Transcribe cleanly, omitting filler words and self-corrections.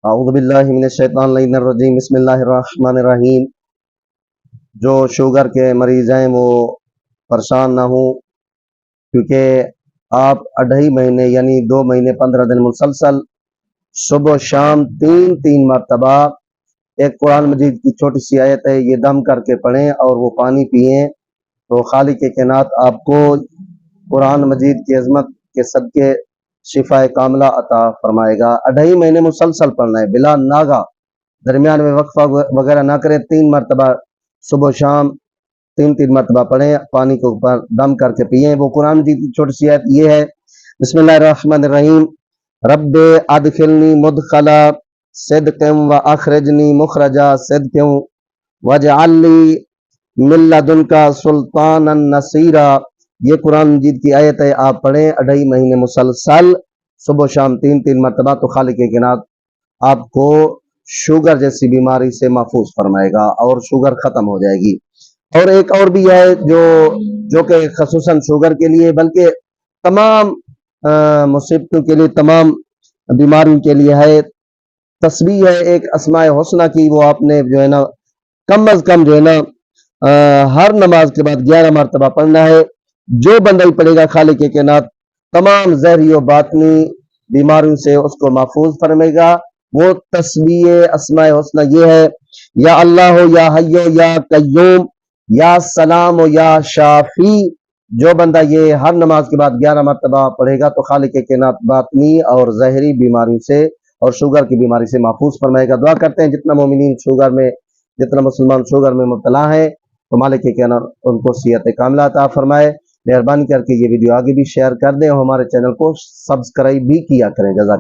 اعوذ باللہ من الشیطان الرجیم، بسم اللہ الرحمن الرحیم۔ جو شوگر کے مریض ہیں وہ پریشان نہ ہوں، کیونکہ آپ 2.5 مہینے یعنی 2 مہینے 15 دن مسلسل صبح و شام 3 مرتبہ ایک قرآن مجید کی چھوٹی سی آیت ہے، یہ دم کر کے پڑھیں اور وہ پانی پئیں تو خالق کائنات آپ کو قرآن مجید کی عظمت کے صدقے شفا کاملہ عطا فرمائے گا۔ 2.5 مہینے مسلسل پڑھنا ہے بلا ناغا، درمیان میں وقفہ وغیرہ نہ کریں۔ 3 مرتبہ صبح و شام 3 مرتبہ پڑھیں، پانی کو دم کر کے پئیں۔ وہ قرآن مجید کی چھوٹی سی آیت یہ ہے، بسم اللہ الرحمن الرحیم، رب ادخلنی مدخل صدق و اخرجنی مخرج صدق واجعل لی من لدنک سلطانا نصیرا۔ یہ قرآن مجید کی آیت ہے، آپ پڑھیں 2.5 مہینے مسلسل صبح و شام 3 مرتبہ، تو خالق کائنات آپ کو شوگر جیسی بیماری سے محفوظ فرمائے گا اور شوگر ختم ہو جائے گی۔ اور ایک اور بھی ہے جو کہ خصوصاً شوگر کے لیے بلکہ تمام مصیبتوں کے لیے، تمام بیماریوں کے لیے ہے، تسبیح ہے ایک اسماء حسنہ کی، وہ آپ نے جو ہے نا کم از کم جو ہے نا ہر نماز کے بعد 11 مرتبہ پڑھنا ہے۔ جو بندہ ہی پڑھے گا خالق کائنات تمام ظاہری و باطنی بیماریوں سے اس کو محفوظ فرمائے گا۔ وہ تسبیح اسماء حسنہ یہ ہے، یا اللہ یا حی یا قیوم یا سلام یا شافی۔ جو بندہ یہ ہر نماز کے بعد 11 مرتبہ پڑھے گا تو خالق کائنات باطنی اور ظاہری بیماریوں سے اور شوگر کی بیماری سے محفوظ فرمائے گا۔ دعا کرتے ہیں جتنا مومنین شوگر میں، جتنا مسلمان شوگر میں مبتلا ہیں تو مالک کائنات ان کو صحت کاملہ عطا فرمائے۔ مہربانی کر کے یہ ویڈیو آگے بھی شیئر کر دیں اور ہمارے چینل کو سبسکرائب بھی کیا کریں۔ جزاک